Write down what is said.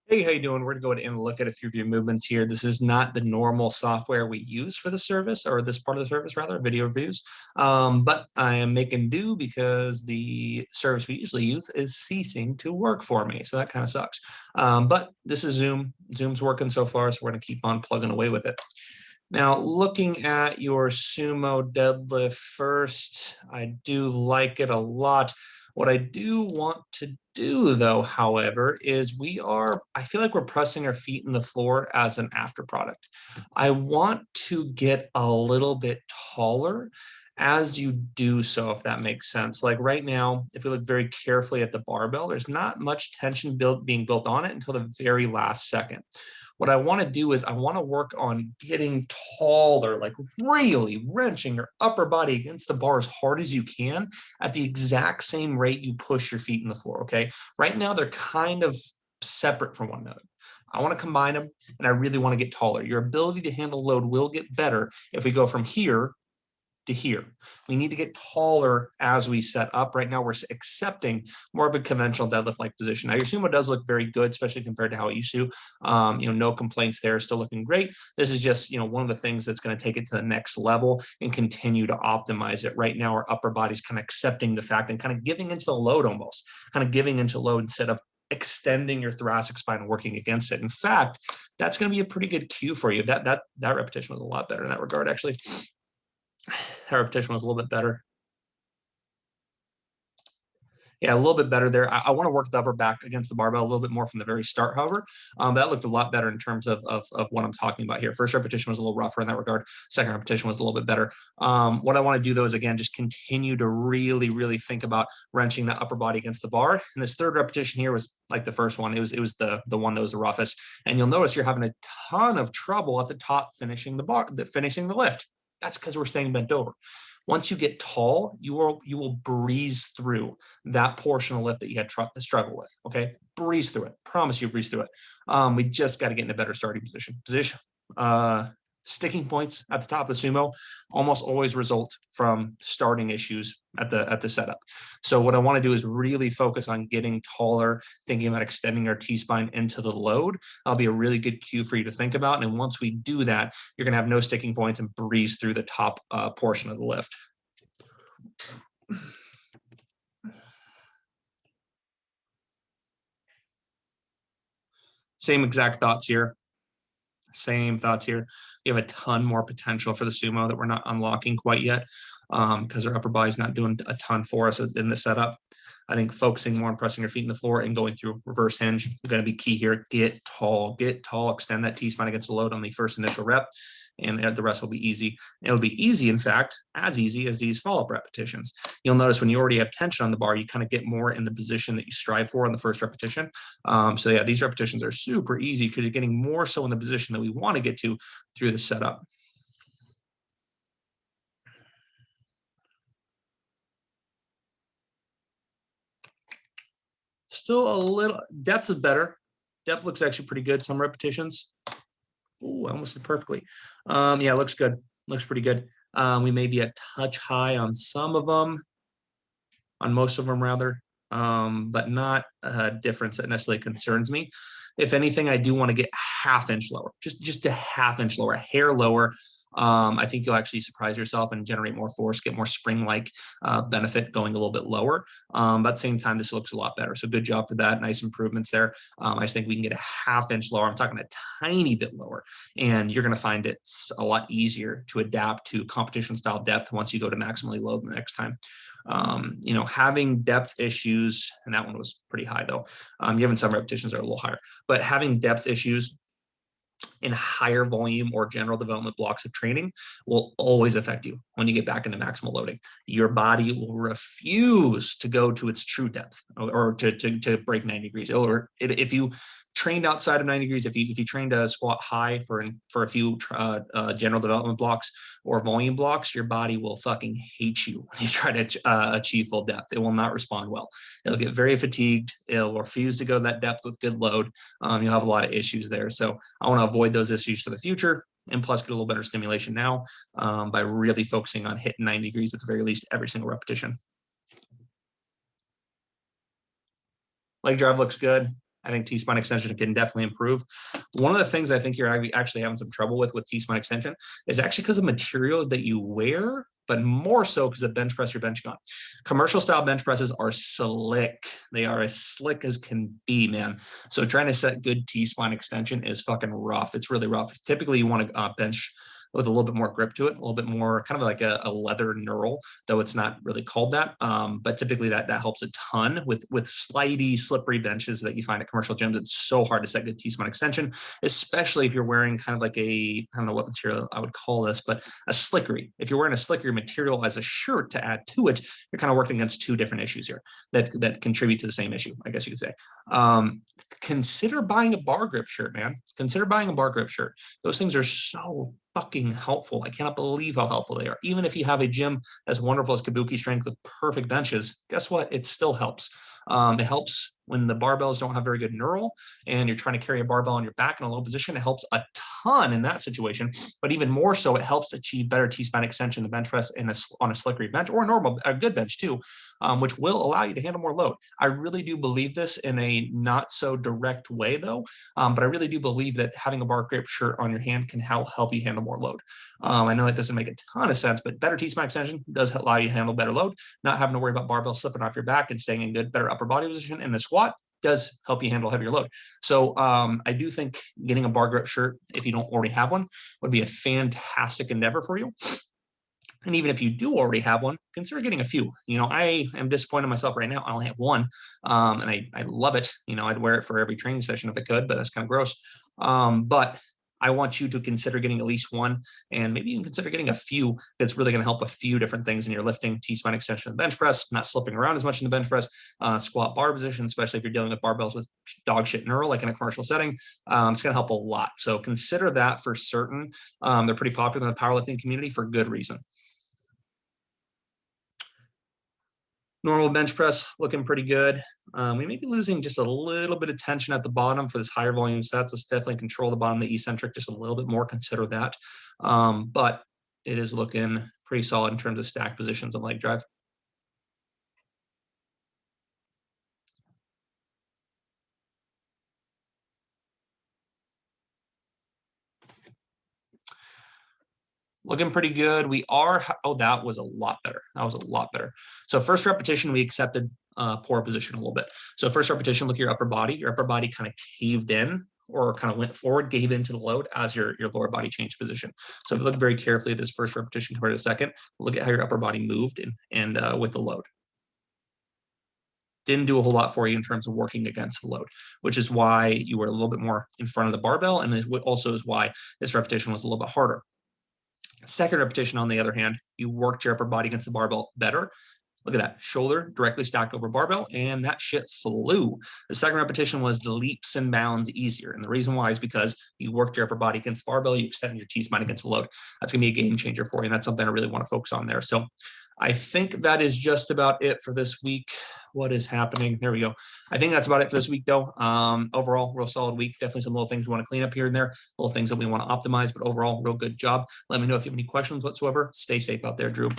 Hey, how you doing? We're going to go ahead and look at a few of your movements here. This is not the normal software we use for the service, or this part of the service rather, video reviews. But I am making do because the service we usually use is ceasing to work for me. So that kind of sucks. But this is Zoom. Zoom's working so far, so we're going to keep on plugging away with it. Now, looking at your sumo deadlift first, I do like it a lot. What I do want to do, though, however, is I feel like we're pressing our feet in the floor as an after product. I want to get a little bit taller as you do so, if that makes sense. Like right now, if we look very carefully at the barbell, there's not much tension being built on it until the very last second. What I want to do is I want to work on getting taller, like really wrenching your upper body against the bar as hard as you can at the exact same rate you push your feet in the floor, okay? Right now, they're kind of separate from one another. I want to combine them, and I really want to get taller. Your ability to handle load will get better if we go from here to here. We need to get taller as we set up. Right now, we're accepting more of a conventional deadlift-like position. Now, your sumo does look very good, especially compared to how it used to. No complaints there, still looking great. This is just, one of the things that's going to take it to the next level and continue to optimize it. Right now, our upper body's kind of accepting the fact and kind of giving into the load almost, kind of giving into load instead of extending your thoracic spine and working against it. In fact, that's going to be a pretty good cue for you. That repetition was a lot better in that regard, actually. That repetition was a little bit better. Yeah, a little bit better there. I want to work the upper back against the barbell a little bit more from the very start, however. That looked a lot better in terms of what I'm talking about here. First repetition was a little rougher in that regard. Second repetition was a little bit better. What I want to do, though, is, again, just continue to really, really think about wrenching the upper body against the bar. And this third repetition here was like the first one. It was the one that was the roughest. And you'll notice you're having a ton of trouble at the top finishing the lift. That's because we're staying bent over. Once you get tall, you will breeze through that portion of lift that you had struggle with. Okay, breeze through it. Promise you, breeze through it. We just got to get in a better starting position. Sticking points at the top of the sumo almost always result from starting issues at the setup. So what I want to do is really focus on getting taller, thinking about extending our T-spine into the load. That'll be a really good cue for you to think about. And once we do that, you're going to have no sticking points and breeze through the top portion of the lift. Same exact thoughts here. Same thoughts here. You have a ton more potential for the sumo that we're not unlocking quite yet because our upper body's not doing a ton for us in the setup. I think focusing more on pressing your feet in the floor and going through reverse hinge is going to be key here. Get tall, extend that T-spine against the load on the first initial rep, and the rest will be easy. It'll be easy, in fact, as easy as these follow-up repetitions. You'll notice when you already have tension on the bar, you kind of get more in the position that you strive for on the first repetition. So yeah, these repetitions are super easy because you're getting more so in the position that we want to get to through the setup. Still a little, depth is better. Depth looks actually pretty good. Some repetitions. Ooh, I almost did perfectly. Yeah, it looks good. Looks pretty good. We may be a touch high on some of them, on most of them rather, but not a difference that necessarily concerns me. If anything, I do want to get half inch lower, just a half inch lower, a hair lower. I think you'll actually surprise yourself and generate more force, get more spring-like benefit going a little bit lower. But at the same time, this looks a lot better. So good job for that. Nice improvements there. I just think we can get a half inch lower. I'm talking a tiny bit lower, and you're going to find it's a lot easier to adapt to competition style depth once you go to maximally load the next time. Having depth issues, and that one was pretty high though. You having some repetitions are a little higher, but having depth issues in higher volume or general development blocks of training will always affect you when you get back into maximal loading. Your body will refuse to go to its true depth or to break 90 degrees. Or if you trained outside of 90 degrees, if you trained a squat high for a few general development blocks or volume blocks, your body will fucking hate you when you try to achieve full depth. It will not respond well. It'll get very fatigued. It'll refuse to go to that depth with good load. You'll have a lot of issues there. So I want to avoid those issues for the future, and plus get a little better stimulation now by really focusing on hitting 90 degrees at the very least every single repetition. Leg drive looks good. I think T-spine extension can definitely improve. One of the things I think you're actually having some trouble with T-spine extension is actually because of material that you wear, but more so because of bench press you're benching on. Commercial style bench presses are slick. They are as slick as can be, man. So trying to set good T-spine extension is fucking rough. It's really rough. Typically you want to bench with a little bit more grip to it, a little bit more kind of like a leather knurl, though it's not really called that. But typically that helps a ton with slidey, slippery benches that you find at commercial gyms. It's so hard to set good T-spine extension, especially if you're wearing kind of like I don't know what material I would call this, but a slickery. If you're wearing a slickery material as a shirt to add to it, you're kind of working against two different issues here that contribute to the same issue, I guess you could say. Consider buying a bar grip shirt, man. Consider buying a bar grip shirt. Those things are so fucking helpful. I cannot believe how helpful they are. Even if you have a gym as wonderful as Kabuki Strength with perfect benches, guess what? It still helps. It helps when the barbells don't have very good knurl and you're trying to carry a barbell on your back in a low position. It helps a ton in that situation, but even more so, it helps achieve better T-spine extension, the bench press on a slickery bench or a good bench too, which will allow you to handle more load. I really do believe this in a not so direct way though, but I really do believe that having a bar grip shirt on your hand can help you handle more load. I know that doesn't make a ton of sense, but better T-spine extension does allow you to handle better load, not having to worry about barbell slipping off your back and staying in good, better upper body position. And the squat does help you handle heavier load. So I do think getting a bar grip shirt, if you don't already have one, would be a fantastic endeavor for you. And even if you do already have one, consider getting a few. I am disappointed in myself right now. I only have one, and I love it. I'd wear it for every training session if I could, but that's kind of gross. But I want you to consider getting at least one, and maybe even consider getting a few. That's really going to help a few different things in your lifting, T-spine extension, and bench press, not slipping around as much in the bench press, squat bar position, especially if you're dealing with barbells with dog shit knurl, like in a commercial setting. It's going to help a lot. So consider that for certain. They're pretty popular in the powerlifting community for good reason. Normal bench press looking pretty good. We may be losing just a little bit of tension at the bottom for this higher volume sets. Let's definitely control the bottom of the eccentric just a little bit more. Consider that. But it is looking pretty solid in terms of stack positions on leg drive. Looking pretty good. That was a lot better. So first repetition, we accepted poor position a little bit. So first repetition, look at your upper body. Your upper body kind of caved in or kind of went forward, gave into the load as your lower body changed position. So if you look very carefully at this first repetition compared to the second, look at how your upper body moved and with the load. Didn't do a whole lot for you in terms of working against the load, which is why you were a little bit more in front of the barbell. And it also is why this repetition was a little bit harder. Second repetition, on the other hand, you worked your upper body against the barbell better. Look at that, shoulder directly stacked over barbell, and that shit flew. The second repetition was the leaps and bounds easier. And the reason why is because you worked your upper body against the barbell, you extended your T-spine against the load. That's gonna be a game changer for you, and that's something I really wanna focus on there. So I think that is just about it for this week. What is happening? There we go. I think that's about it for this week, though. Overall, real solid week. Definitely some little things we want to clean up here and there, little things that we want to optimize, but overall, real good job. Let me know if you have any questions whatsoever. Stay safe out there, Drew.